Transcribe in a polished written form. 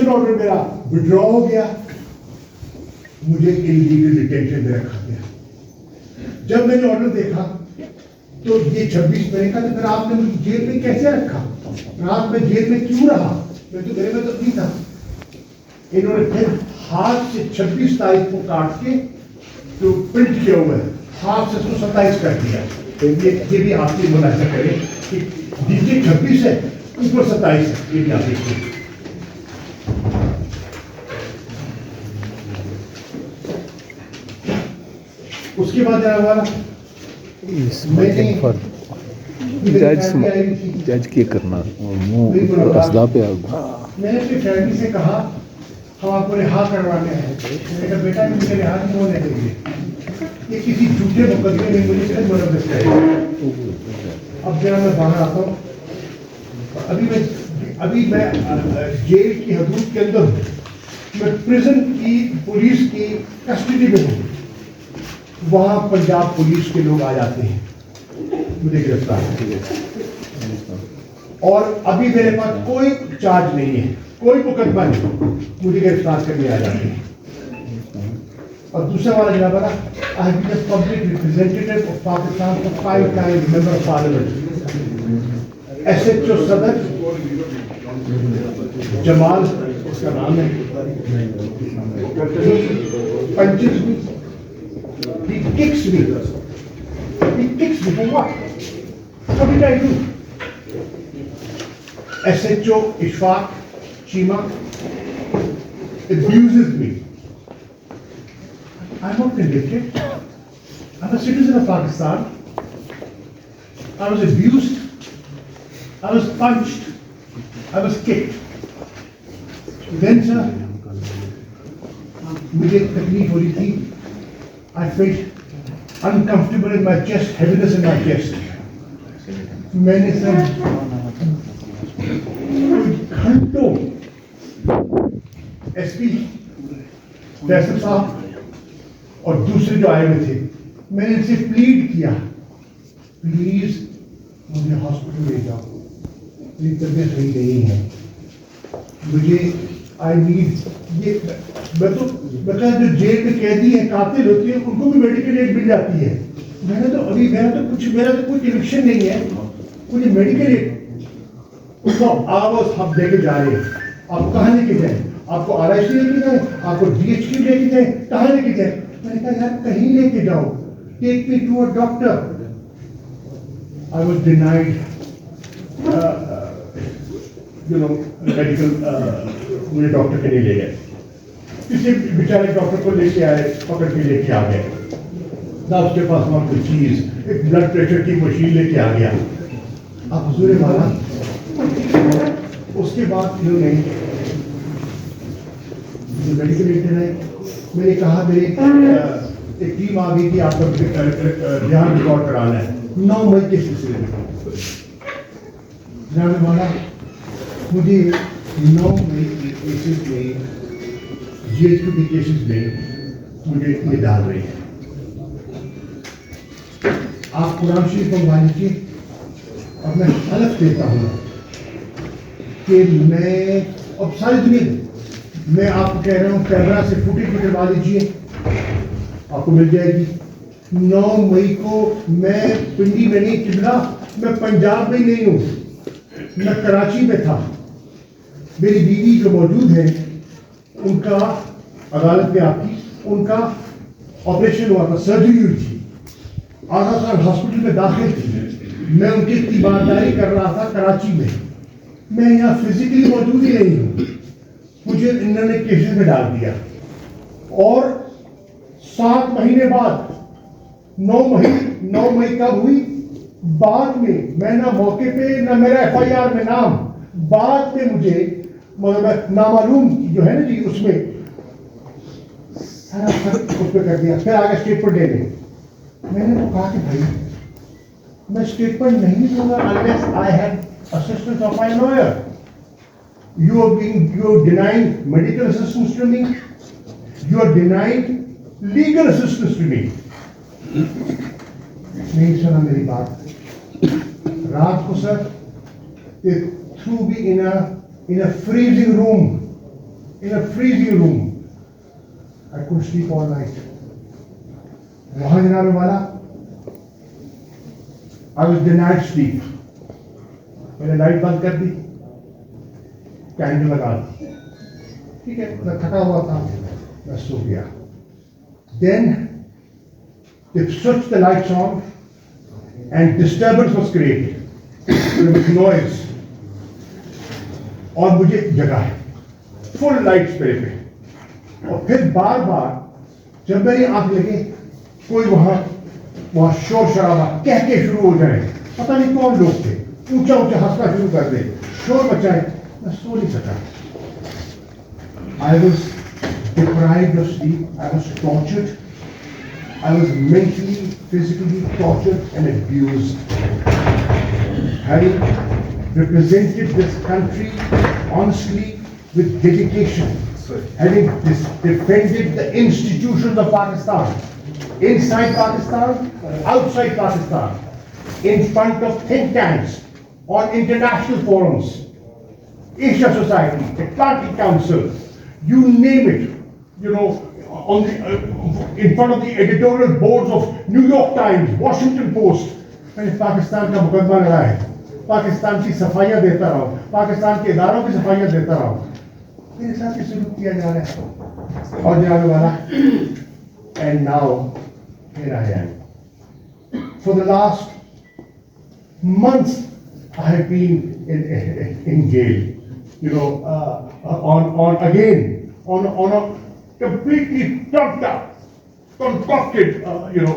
Detention order मेरा withdraw हो गया, मुझे इलीगल डिटेंशन में रखा गया। जब मैंने ऑर्डर देखा तो ये 26 मैंने कहा तो फिर आपने मुझे जेल में कैसे रखा, रात में जेल में क्यों रहा, मैं तो घर में तो नहीं था। इन्होंने फिर हाथ से 26 तारीख को काट के जो प्रिंट किया हुआ है हाथ से उसको 27 कर दिया। तो ये भी आपकी मुलाजा करें कि नीचे 26 है ऊपर 27 है, ये भी आप देखिए। उसके बाद हमारा जज के करना मुंह असदा पे मैंने अपनी फैमिली से कहा हम आपको रिहा करवाने हैं। मैंने कहा बेटा मुझे रिहा क्यों होने देंगे, ये किसी झूठे मुकदमे में मुझे फिर मुलव्वस करेगा। अब जरा मैं बाहर आता हूँ, अभी मैं जेल की हदूद के अंदर हूँ, मैं प्रिजन की पुलिस की कस्टडी में हूँ। वहाँ पंजाब पुलिस के लोग आ जाते हैं मुझे गिरफ्तार करने, और अभी मेरे पास कोई चार्ज नहीं है, कोई मुकदमा नहीं, मुझे गिरफ्तार करने आ जाते हैं। और दूसरा वाला जनाब I have been a public representative of Pakistan for 5 times member of parliament. SHO सदर जमाल उसका नाम है, पंचेस भी, he kicks me for what? What did I do? SHO Ishfaq Chima abuses me. I'm not convicted. I'm a citizen of Pakistan. I was abused. I was punched. I was kicked. Then sir, मुझे तकलीफ हो रही थी। I felt uncomfortable in my chest, heaviness in my chest. मैंने sir घंटों SP Faisal साहब और दूसरे जो आए हुए थे, मैंने इनसे प्लीड किया प्लीज मुझे हॉस्पिटल ले जाओ, मेरी तबीयत सही नहीं है, मुझे आई नीड ये। मैं जो जेल में कैदी है कातिल होती है उनको भी मेडिकल एड मिल जाती है। मेरा तो कोई कनेक्शन नहीं है, मुझे मेडिकल एड उसको आवाज हम देके जा रहे हैं। आप कहाँ लेके जाए, आपको RIC लेके जाए, आपको DHQ लेके जाए, कहाँ लेके जाए? मैंने कहा यार कहीं लेके जाओ, take me to a doctor. I was denied medical, मुझे डॉक्टर के लिए ले गए, किसी बेचारे डॉक्टर को लेके आए, पकड़ के लेके आ गए ना, उसके पास वहाँ कोई चीज, एक ब्लड प्रेशर की मशीन लेके आ गया। अब हुजूर वाला उसके बाद इन्होंने मेडिकल एड देना है। मैंने कहा मेरी एक टीम आ गई कि आपको ध्यान रिकॉर्ड कराना है 9 मई के सिलसिले में। जनाब वाला मुझे 9 मई के केसेस में, GHQ के केसेस में मुझे ये डाल रही है। आप कुरान शरीफ मंगवा लीजिए और मैं हलफ देता हूँ कि मैं, अब सारी दुनिया, मैं आपको कह रहा हूँ कैमरा से फुटेज निकलवा लीजिए, आपको मिल जाएगी। 9 मई को मैं पिंडी में नहीं चिबला, मैं पंजाब में नहीं हूँ, मैं कराची में था। मेरी बीवी जो मौजूद है उनका अदालत में आपकी, उनका ऑपरेशन हुआ था, सर्जरी हुई थी, आगा खान हॉस्पिटल में दाखिल थी। मैं उनकी तीमारदारी कर रहा था कराची में, मैं यहाँ फिजिकली मौजूद ही नहीं हूँ, मुझे इन्होंने केसेस में डाल दिया। और 7 महीने बाद 9 मई कब हुई? बाद में, मैं ना मौके पे ना मेरा FIR में नाम, बाद में मुझे मतलब नामालूम जो है ना जी उसमें सारा उसमें कर दिया। फिर आगे स्टेटमेंट देने, मैंने तो कहा कि भाई मैं स्टेटमेंट नहीं दूंगा unless I have assistance of my lawyer. You are denying medical assistance to me. You are denying legal assistance to me. नहीं सुना मेरी बात। रात को sir they threw me in a freezing room in a freezing room. I couldn't sleep all night. वहाँ जनाब वाला, I was denied sleep. मैंने लाइट बंद कर दी, कैंडल लगा दी, ठीक है, मैं थका हुआ था, मैं सो गया. Then they switched the lights on and disturbance was created. There was noise. और मुझे जगा है, फुल लाइट्स मेरे पे. और फिर बार बार जब मेरी आंख लगे कोई वहां शोर शराबा कह के शुरू हो जाए, पता नहीं कौन लोग थे, ऊंचा ऊंचा हंसना शुरू कर दे, शोर मचाए, मैं सो नहीं सका. I was deprived of sleep, I was tortured, I was mentally, physically tortured and abused. Having represented this country honestly with dedication, having defended the institutions of Pakistan, inside Pakistan, outside Pakistan, in front of think tanks, on international forums, Asia Society, Atlantic Council, you name it, you know, on the, in front of the editorial boards of New York Times, Washington Post. मैंने पाकिस्तान का मुकदमा लड़ा है, पाकिस्तान की सफाइयाँ देता रहा हूँ, पाकिस्तान के इदारों की सफाइयाँ देता रहा हूँ. मेरे साथ ये सलूक किया जा रहा है और जनाब वाला. And now here I am. For the last months I have been in jail, you know, on a completely trumped up, concocted, you know,